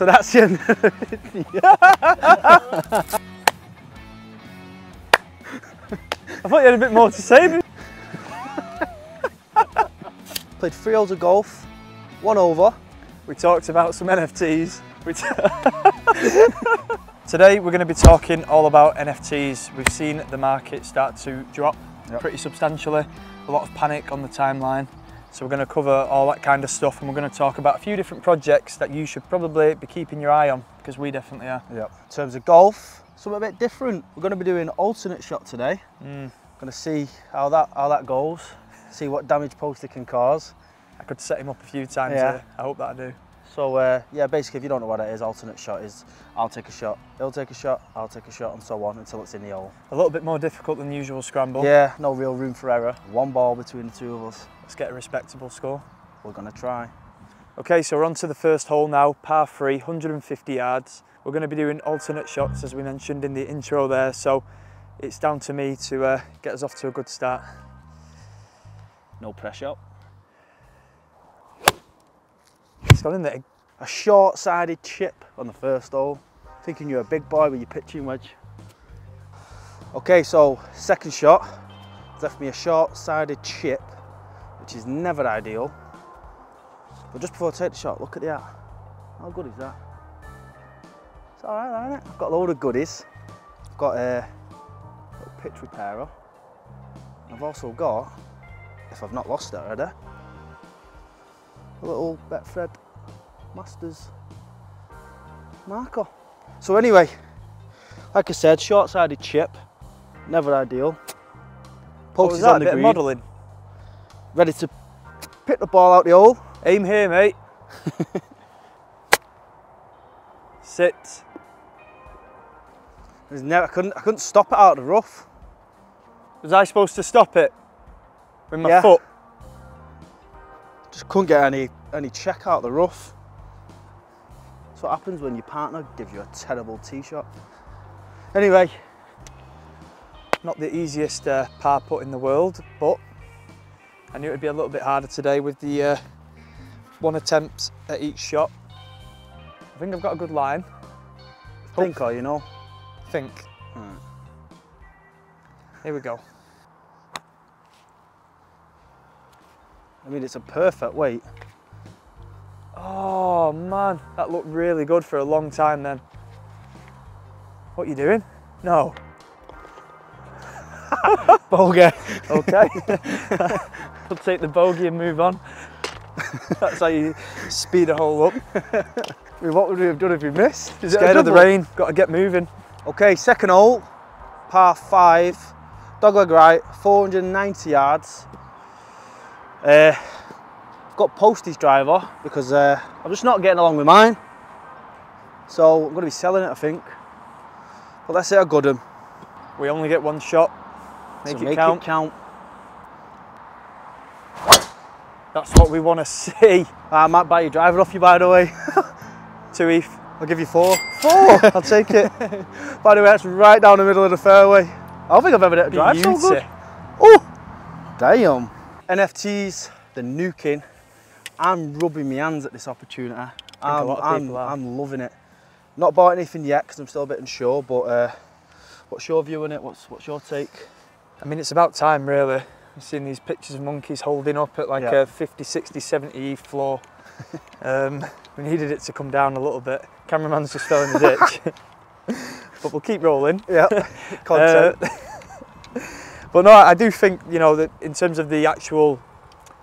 So that's the end. I thought you had a bit more to say. Played 3 holes of golf, 1 over. We talked about some NFTs. Today we're going to be talking all about NFTs. We've seen the market start to drop pretty substantially. A lot of panic on the timeline. So we're going to cover all that kind of stuff, and we're going to talk about a few different projects that you should probably be keeping your eye on, because we definitely are. Yep. In terms of golf, something a bit different. We're going to be doing alternate shot today. Going to see how that goes. See what damage poster can cause. I could set him up a few times here. I hope that I do. So yeah, basically, if you don't know what that is, alternate shot is I'll take a shot, he'll take a shot, I'll take a shot, and so on until it's in the hole. A little bit more difficult than the usual scramble. Yeah, no real room for error. 1 ball between the 2 of us. Let's get a respectable score. We're going to try. Okay, so we're on to the first hole now, par 3, 150 yards. We're going to be doing alternate shots, as we mentioned in the intro there, so it's down to me to get us off to a good start. No pressure. It's gone in there. A short-sided chip on the first hole. Thinking you're a big boy with your pitching wedge. Okay, so second shot left me a short-sided chip, which is never ideal. But just before I take the shot, look at that. How good is that? It's all right, isn't it? I've got a load of goodies. I've got a little pitch repairer. I've also got, if I've not lost it already, a little Betfred Masters marker. So anyway, like I said, short-sided chip, never ideal. What was that, a bit of modelling? Ready to pick the ball out the hole. Aim here, mate. Sit. I couldn't stop it out of the rough. Was I supposed to stop it with my Yeah. foot? Just couldn't get any check out of the rough. That's what happens when your partner gives you a terrible tee shot. Anyway. Not the easiest par putt in the world, but I knew it would be a little bit harder today with the 1 attempt at each shot. I think I've got a good line. Think, or you know? Think. Here we go. I mean, it's a perfect weight. Oh man, that looked really good for a long time then. What are you doing? No. Bogey. Okay. We'll take the bogey and move on. That's how you speed a hole up. I mean, what would we have done if we missed? Scared of the rain, got to get moving. Okay, second hole, par 5, dogleg right, 490 yards. Got postage driver because I'm just not getting along with mine. So I'm going to be selling it, I think. But let's say I got him. We only get 1 shot. Make So it count. That's what we want to see. I might buy your driver off you, by the way. 2 ETH. I'll give you 4. 4? I'll take it. By the way, that's right down the middle of the fairway. I don't think I've ever hit a drive so good. Oh, damn. NFTs, they're nuking. I'm rubbing my hands at this opportunity. A lot of people are. I'm loving it. Not bought anything yet because I'm still a bit unsure, but what's your view on it? What's your take? I mean, it's about time really. I've seen these pictures of monkeys holding up at like a 50, 60, 70 ETH floor. We needed it to come down a little bit. Cameraman's just fell in the ditch. But we'll keep rolling. Yeah, content. But no, I do think, you know, that in terms of the actual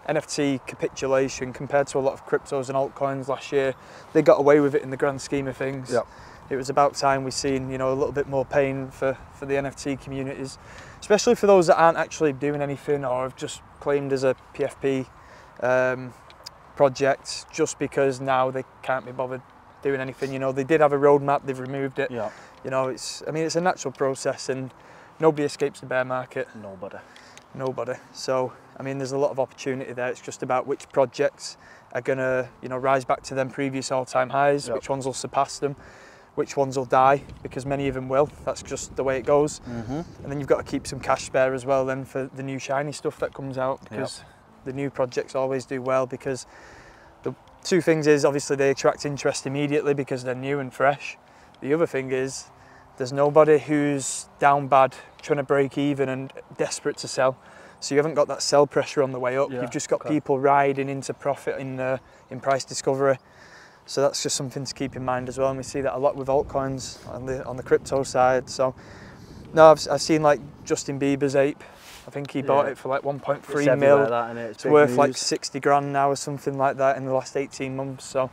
NFT capitulation compared to a lot of cryptos and altcoins last year, they got away with it in the grand scheme of things. Yep. It was about time we've seen, you know, a little bit more pain for the NFT communities, especially for those that aren't actually doing anything or have just claimed as a PFP project just because now they can't be bothered doing anything. You know, they did have a roadmap, they've removed it. Yeah. You know, it's a natural process and nobody escapes the bear market. Nobody. So, I mean, there's a lot of opportunity there. It's just about which projects are gonna, you know, rise back to them previous all-time highs, which ones will surpass them, which ones will die, because many of them will. That's just the way it goes. And then you've got to keep some cash spare as well then for the new shiny stuff that comes out, because the new projects always do well, because two things is obviously they attract interest immediately because they're new and fresh. The other thing is there's nobody who's down bad trying to break even and desperate to sell. So you haven't got that sell pressure on the way up. You've just got people riding into profit in price discovery. So that's just something to keep in mind as well. And we see that a lot with altcoins on the crypto side. So no, I've seen like Justin Bieber's ape. I think he bought it for like 1.3 mil. Like it's worth like 60 grand now or something like that in the last 18 months. So,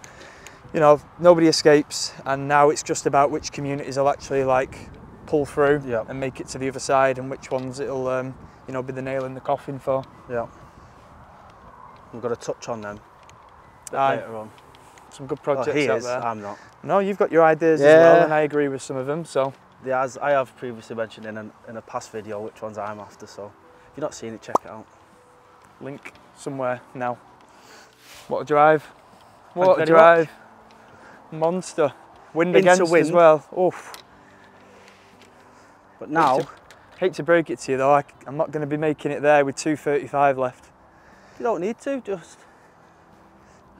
you know, nobody escapes. And now it's just about which communities will actually like pull through and make it to the other side, and which ones it'll, you know, be the nail in the coffin for. Yeah. We've got to touch on them later on. Some good projects out there. I'm not. No, you've got your ideas as well, and I agree with some of them. So. Yeah, as I have previously mentioned in a past video which ones I'm after, so if you've not seen it, check it out. Link somewhere now. What a drive. What a drive. Monster. Wind against as well. Oof. But now... Hate to break it to you though, I'm not going to be making it there with 235 left. You don't need to, just...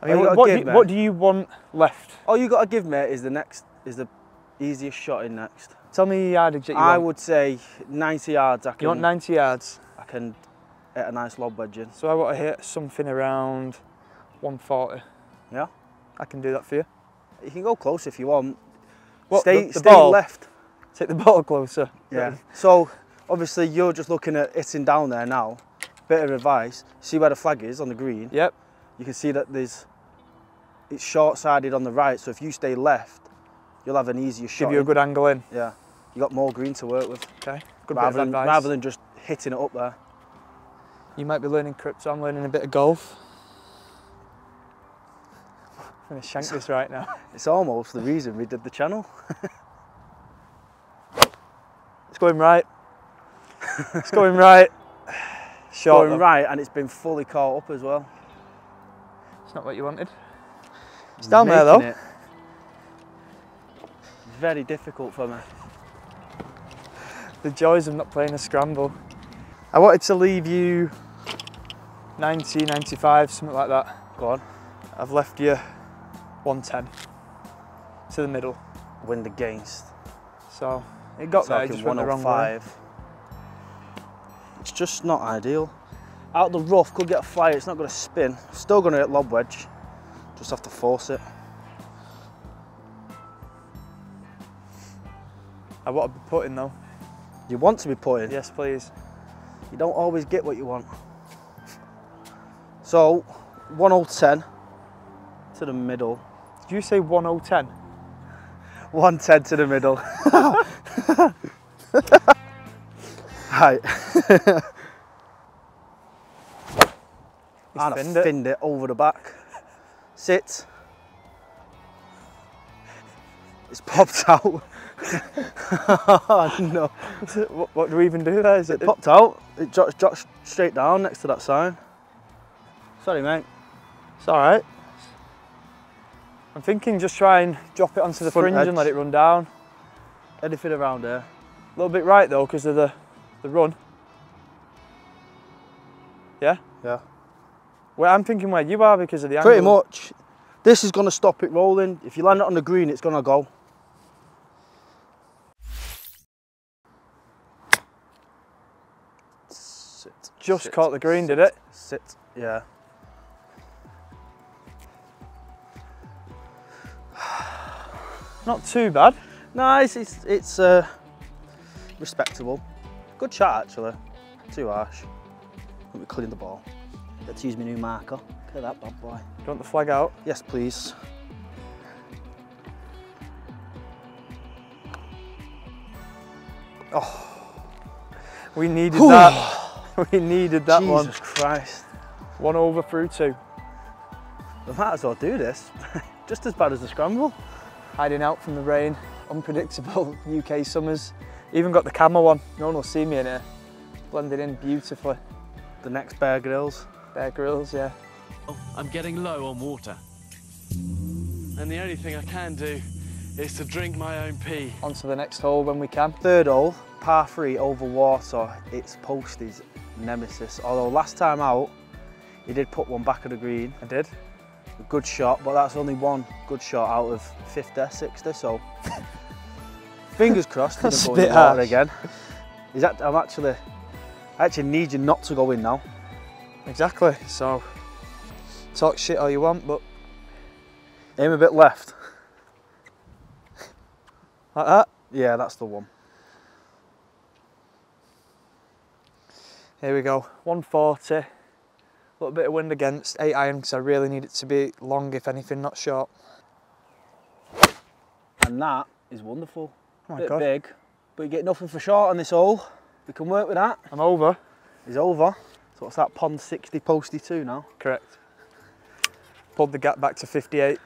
I mean, what do you want left? All you got to give me is the easiest shot in next. Tell me yardage that you I would say 90 yards. You want 90 yards? I can hit a nice lob wedge in. So I want to hit something around 140. Yeah? I can do that for you. You can go close if you want. What, stay ball? Left. Take the ball closer. Yeah. So obviously you're just looking at hitting down there now. Bit of advice. See where the flag is on the green? Yep. You can see that it's short-sided on the right, so if you stay left, you'll have an easier shot. Give you a good angle in. Yeah. You got more green to work with. Okay. Good bit of advice. Rather than just hitting it up there. You might be learning crypto, I'm learning a bit of golf. I'm going to shank this right now. It's almost the reason we did the channel. It's going right. It's going right. Short going right, and it's been fully caught up as well. It's not what you wanted. It's down there though. It very difficult for me. The joys of not playing a scramble. I wanted to leave you 90, 95, something like that. Go on. I've left you 110 to the middle. Wind against. So it got there, it just went the wrong way. It's just not ideal. Out the rough, could get a flyer, it's not going to spin. Still going to hit lob wedge. Just have to force it. I want to be putting though. You want to be putting? Yes, please. You don't always get what you want. So, 1010 to the middle. Did you say 1010? 110 to the middle. Right. And I finned it over the back. Sit. It's popped out. Oh, no. What do we even do there? It popped out. It dropped straight down next to that sign. Sorry, mate. It's all right. I'm thinking just try and drop it onto the fringe and let it run down. Anything around there. A little bit right though, because of the run. Yeah? Yeah. Well, I'm thinking where you are because of the angle. Pretty much. This is going to stop it rolling. If you land it on the green, it's going to go. Sit. Just caught the green, did it? Sit, yeah. Not too bad. Nice, it's respectable. Good shot actually. Too harsh. Let me clean the ball. Get to use my new marker. Look at that bad boy. Do you want the flag out? Yes, please. Oh, we needed that. We needed that one. Jesus Christ. 1 over through 2. We might as well do this. Just as bad as the scramble. Hiding out from the rain, unpredictable UK summers. Even got the camera one. No one will see me in here. Blended in beautifully. The next Bear Grylls. Bear Grylls, yeah. I'm getting low on water. And the only thing I can do is to drink my own pee. On to the next hole when we can. Third hole, par 3 over water. It's Postie's nemesis. Although last time out, he did put one back of the green. I did. a good shot, but that's only one good shot out of 50, 60, so fingers crossed he doesn't go in the water again. I actually need you not to go in now. Exactly, so talk shit all you want, but aim a bit left. Like that? Yeah, that's the one. Here we go, 140, a little bit of wind against, 8 iron because I really need it to be long, if anything, not short. And that is wonderful. Oh my Bit God. big, but you get nothing for short on this hole. We can work with that. I'm over. He's over. So what's that, pond 60, posty 2 now? Correct. Pulled the gap back to 58.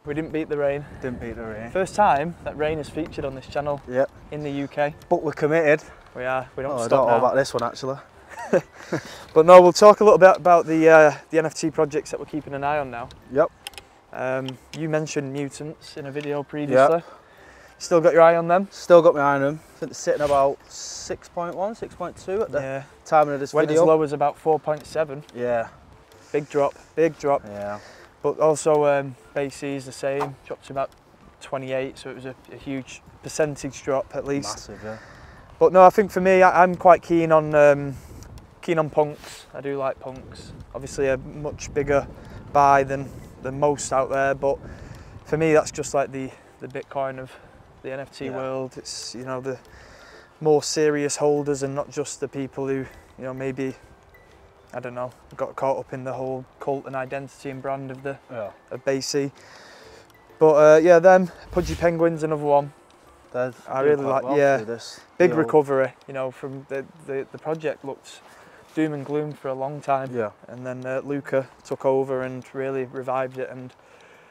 We didn't beat the rain. Didn't beat the rain. First time that rain is featured on this channel. Yep. In the UK. But we're committed. We are. We don't I stop don't know now. about this one actually. But no, we'll talk a little bit about the NFT projects that we're keeping an eye on now. Yep. You mentioned mutants in a video previously. Yep. Still got your eye on them? Still got my eye on them. I think they're sitting about 6.1, 6.2 at the time of this Went video. as low as about 4.7. Yeah. Big drop, big drop. Yeah. But also BAYC is the same, dropped to about 28, so it was a huge percentage drop at least. Massive, yeah. But no, I think for me, I'm quite keen on punks. I do like punks. Obviously a much bigger buy than most out there, but for me that's just like the Bitcoin of the NFT world. It's, you know, the more serious holders and not just the people who, you know, maybe, I don't know, got caught up in the whole cult and identity and brand of the of BAYC. But yeah, them Pudgy Penguins, another one. I really like. This big recovery. You know, from the project looked doom and gloom for a long time. Yeah. And then Luca took over and really revived it. And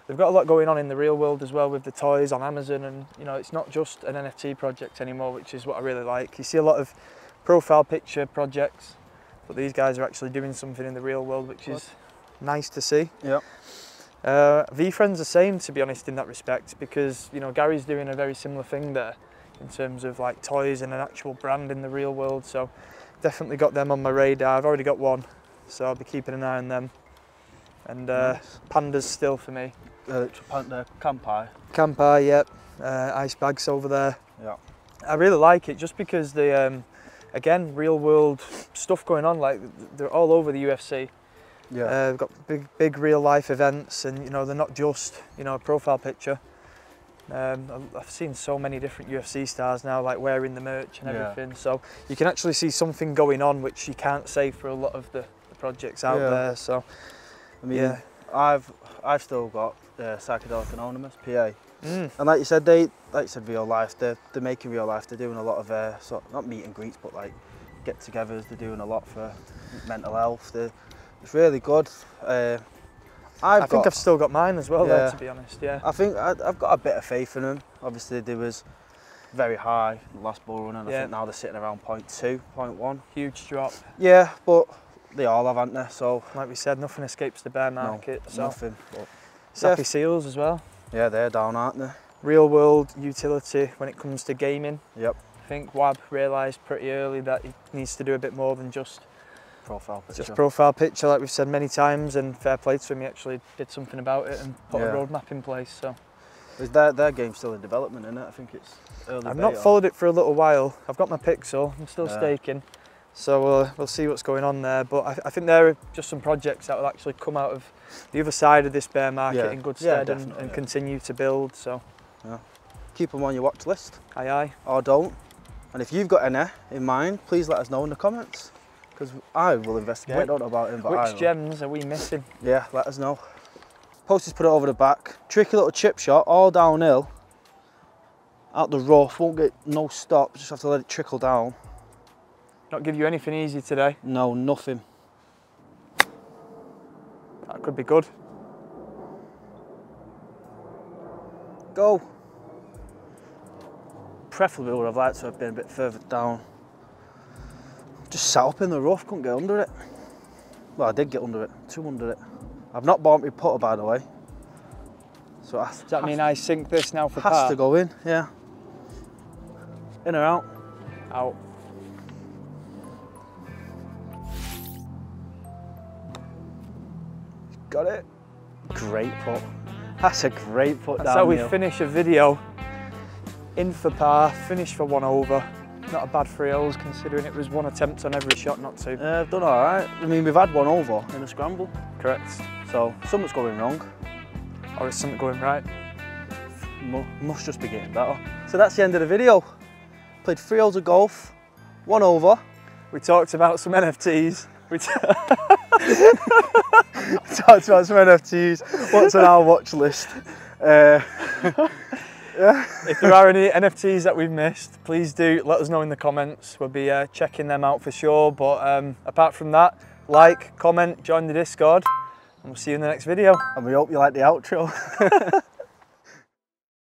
they've got a lot going on in the real world as well with the toys on Amazon. And you know, it's not just an NFT project anymore, which is what I really like. You see a lot of profile picture projects, but these guys are actually doing something in the real world, which is nice to see. Yeah. VFriend's the same, to be honest, in that respect, because you know Gary's doing a very similar thing there in terms of like toys and an actual brand in the real world. So definitely got them on my radar. I've already got one, so I'll be keeping an eye on them. And pandas still for me. Kampai. Kampai, yep. Ice bags over there. Yeah. I really like it just because the again, real world stuff going on. Like they're all over the UFC. Yeah. We've got big real life events, and you know they're not just, you know, a profile picture. I've seen so many different UFC stars now, like wearing the merch and everything. So you can actually see something going on, which you can't say for a lot of the projects out there. So I mean, I've still got Psychedelic Anonymous PA, and like you said, real life. They're making real life. They're doing a lot of sort of, not meet and greets, but like get-togethers. They're doing a lot for mental health. It's really good. I think I've still got mine as well, there, to be honest. Yeah. I think I've got a bit of faith in them. Obviously, they was very high in the last bull run, and I think now they're sitting around 0.2, 0.1. Huge drop. Yeah, but they all have, haven't they? So, like we said, nothing escapes the bear market. No, so. nothing. But Sappy Seals as well. Yeah, they're down, aren't they? Real world utility when it comes to gaming. Yep. I think Wab realised pretty early that he needs to do a bit more than just profile picture. Just profile picture, like we've said many times, and fair play to him, he actually did something about it and put a roadmap in place. So is their game still in development, isn't it? I think it's early. I've not followed it for a little while. I've got my Pixel, I'm still staking, so we'll see what's going on there. But I think there are just some projects that will actually come out of the other side of this bear market in good stead and continue to build. So keep them on your watch list. Aye aye. Or don't. And if you've got any in mind, please let us know in the comments, because I will investigate. I don't know about him, but which gems are we missing? Yeah, let us know. Posters put it over the back. Tricky little chip shot, all downhill. Out the rough, won't get no stop, just have to let it trickle down. Not give you anything easy today? No, nothing. That could be good. Go. Preferably would have liked to have been a bit further down. Just sat up in the rough, couldn't get under it. Well, I did get under it, too under it. I've not bought my putter, by the way. So does that mean I sink this now for par? Has to go in, yeah. In or out? Out. Got it. great putt. That's a great putt. That's how we finish a video. In for par, finish for 1 over. Not a bad 3 holes considering it was 1 attempt on every shot, not 2. I've done all right. I mean, we've had 1 over in a scramble. Correct. So something's going wrong. Or is something going right? Must just be getting better. So that's the end of the video. Played 3 holes of golf, 1 over. We talked about some NFTs. We talked about some NFTs. What's on our watch list? Yeah. If there are any NFTs that we've missed, please do let us know in the comments. We'll be checking them out for sure. But apart from that, like, comment, join the Discord, and we'll see you in the next video. And we hope you like the outro.